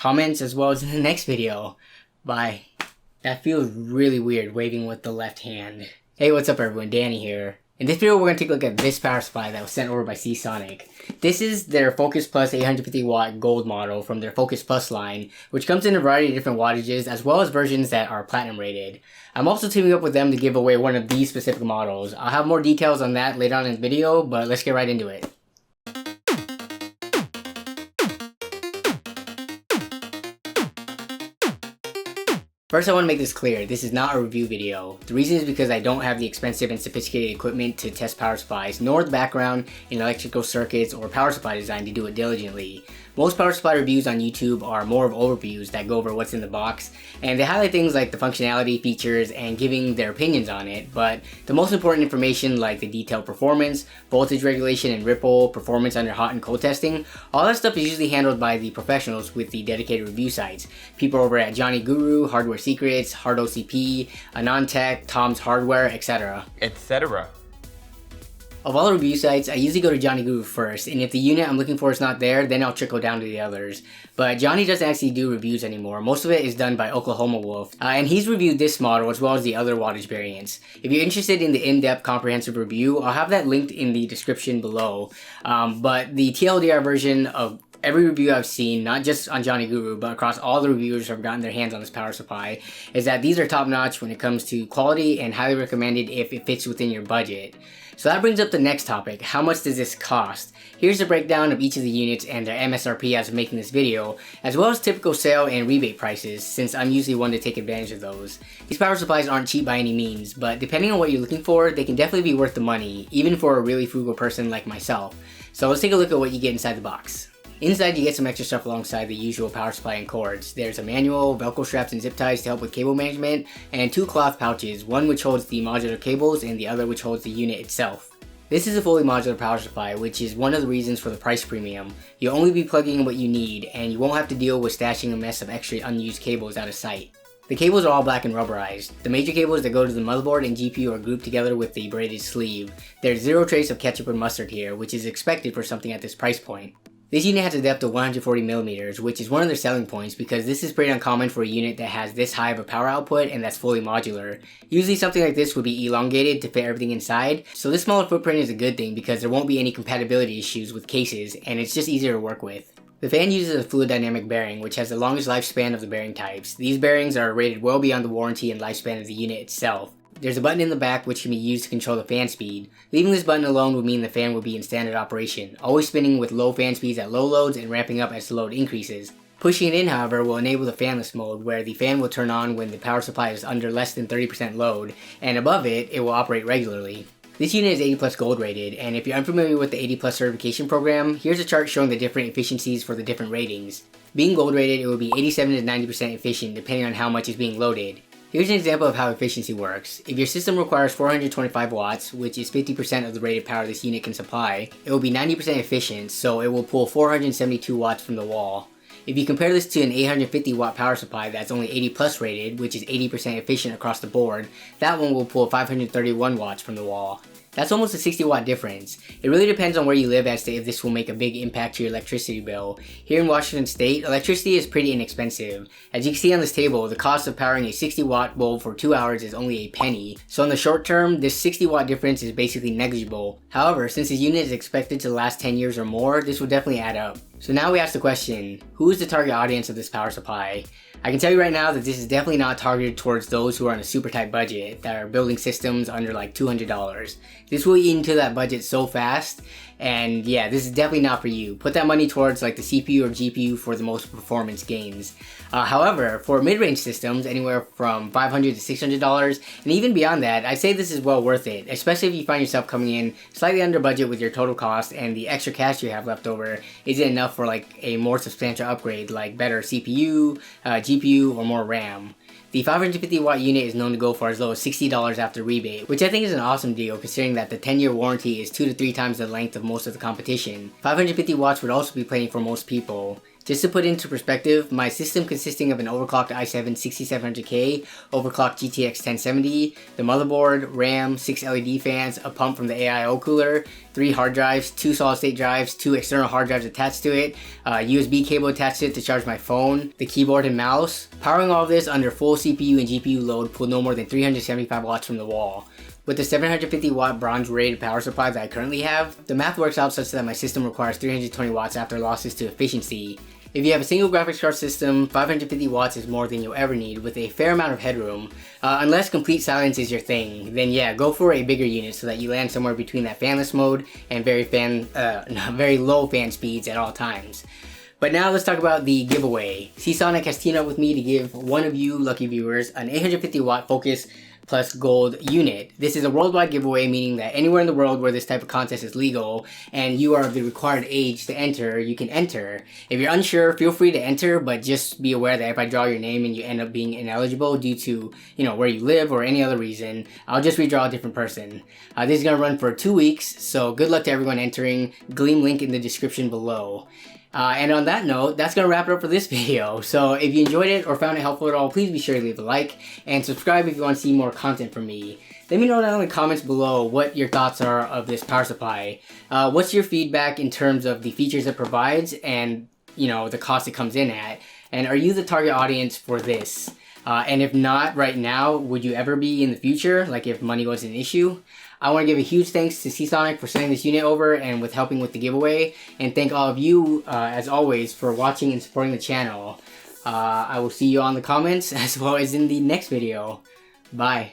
comments, as well as in the next video. Bye. That feels really weird, waving with the left hand. Hey, what's up everyone, Danny here. In this video, we're going to take a look at this power supply that was sent over by Seasonic. This is their Focus Plus 850 watt gold model from their Focus Plus line, which comes in a variety of different wattages, as well as versions that are platinum rated. I'm also teaming up with them to give away one of these specific models. I'll have more details on that later on in the video, but let's get right into it. First, I want to make this clear, this is not a review video. The reason is because I don't have the expensive and sophisticated equipment to test power supplies, nor the background in electrical circuits or power supply design to do it diligently. Most power supply reviews on YouTube are more of overviews that go over what's in the box, and they highlight things like the functionality, features, and giving their opinions on it, but the most important information like the detailed performance, voltage regulation and ripple, performance under hot and cold testing, all that stuff is usually handled by the professionals with the dedicated review sites. People over at jonnyGURU, Hardware Secrets, Hard OCP, AnonTech, Tom's Hardware, etc. Of all the review sites, I usually go to jonnyGURU first, and if the unit I'm looking for is not there, then I'll trickle down to the others. But Johnny doesn't actually do reviews anymore. Most of it is done by Oklahoma Wolf, and he's reviewed this model as well as the other wattage variants. If you're interested in the in-depth comprehensive review, I'll have that linked in the description below. But the TLDR version of every review I've seen, not just on jonnyGURU, but across all the reviewers who have gotten their hands on this power supply, is that these are top notch when it comes to quality and highly recommended if it fits within your budget. So that brings up the next topic, how much does this cost? Here's a breakdown of each of the units and their MSRP as of making this video, as well as typical sale and rebate prices, since I'm usually one to take advantage of those. These power supplies aren't cheap by any means, but depending on what you're looking for, they can definitely be worth the money, even for a really frugal person like myself. So let's take a look at what you get inside the box. Inside you get some extra stuff alongside the usual power supply and cords. There's a manual, velcro straps and zip ties to help with cable management, and two cloth pouches, one which holds the modular cables and the other which holds the unit itself. This is a fully modular power supply, which is one of the reasons for the price premium. You'll only be plugging in what you need, and you won't have to deal with stashing a mess of extra unused cables out of sight. The cables are all black and rubberized. The major cables that go to the motherboard and GPU are grouped together with the braided sleeve. There's zero trace of ketchup or mustard here, which is expected for something at this price point. This unit has a depth of 140mm, which is one of their selling points because this is pretty uncommon for a unit that has this high of a power output and that's fully modular. Usually something like this would be elongated to fit everything inside, so this smaller footprint is a good thing because there won't be any compatibility issues with cases and it's just easier to work with. The fan uses a fluid dynamic bearing, which has the longest lifespan of the bearing types. These bearings are rated well beyond the warranty and lifespan of the unit itself. There's a button in the back which can be used to control the fan speed. Leaving this button alone would mean the fan would be in standard operation, always spinning with low fan speeds at low loads and ramping up as the load increases. Pushing it in, however, will enable the fanless mode, where the fan will turn on when the power supply is under less than 30% load, and above it, it will operate regularly. This unit is 80 plus gold rated, and if you're unfamiliar with the 80 plus certification program, here's a chart showing the different efficiencies for the different ratings. Being gold rated, it will be 87 to 90% efficient depending on how much is being loaded. Here's an example of how efficiency works. If your system requires 425 watts, which is 50% of the rated power this unit can supply, it will be 90% efficient, so it will pull 472 watts from the wall. If you compare this to an 850 watt power supply that's only 80 plus rated, which is 80% efficient across the board, that one will pull 531 watts from the wall. That's almost a 60 watt difference. It really depends on where you live as to if this will make a big impact to your electricity bill. Here in Washington State, electricity is pretty inexpensive. As you can see on this table, the cost of powering a 60 watt bulb for 2 hours is only a penny. So in the short term, this 60 watt difference is basically negligible. However, since this unit is expected to last 10 years or more, this will definitely add up. So now we ask the question, who is the target audience of this power supply? I can tell you right now that this is definitely not targeted towards those who are on a super tight budget that are building systems under like $200. This will eat into that budget so fast, and yeah, this is definitely not for you. Put that money towards like the CPU or GPU for the most performance gains. However, for mid-range systems, anywhere from $500 to $600, and even beyond that, I'd say this is well worth it, especially if you find yourself coming in slightly under budget with your total cost and the extra cash you have left over isn't enough for like a more substantial upgrade like better CPU, GPU, or more RAM. The 550 watt unit is known to go for as low as $60 after rebate, which I think is an awesome deal considering that the 10-year warranty is 2 to 3 times the length of most of the competition. 550 watts would also be plenty for most people. Just to put into perspective, my system consisting of an overclocked i7 6700K, overclocked GTX 1070, the motherboard, RAM, 6 LED fans, a pump from the AIO cooler, 3 hard drives, 2 solid state drives, 2 external hard drives attached to it, USB cable attached to it to charge my phone, the keyboard and mouse. Powering all of this under full CPU and GPU load pulled no more than 375 watts from the wall. With the 750 watt bronze rated power supply that I currently have, the math works out such that my system requires 320 watts after losses to efficiency. If you have a single graphics card system, 550 watts is more than you'll ever need with a fair amount of headroom. Unless complete silence is your thing, then yeah, go for a bigger unit so that you land somewhere between that fanless mode and very low fan speeds at all times. But now let's talk about the giveaway. Seasonic has teamed up with me to give one of you lucky viewers an 850 watt Focus Plus Gold unit. This is a worldwide giveaway, meaning that anywhere in the world where this type of contest is legal and you are of the required age to enter, you can enter. If you're unsure, feel free to enter, but just be aware that if I draw your name and you end up being ineligible due to, where you live or any other reason, I'll just redraw a different person. This is gonna run for 2 weeks, so good luck to everyone entering. Gleam link in the description below. And on that note, that's gonna wrap it up for this video. So if you enjoyed it or found it helpful at all, please be sure to leave a like and subscribe if you want to see more content from me. Let me know down in the comments below what your thoughts are of this power supply. What's your feedback in terms of the features it provides and the cost it comes in at? And are you the target audience for this? And if not right now, would you ever be in the future, like if money was an issue? I want to give a huge thanks to Seasonic for sending this unit over and with helping with the giveaway. And thank all of you, as always, for watching and supporting the channel. I will see you on the comments as well as in the next video. Bye.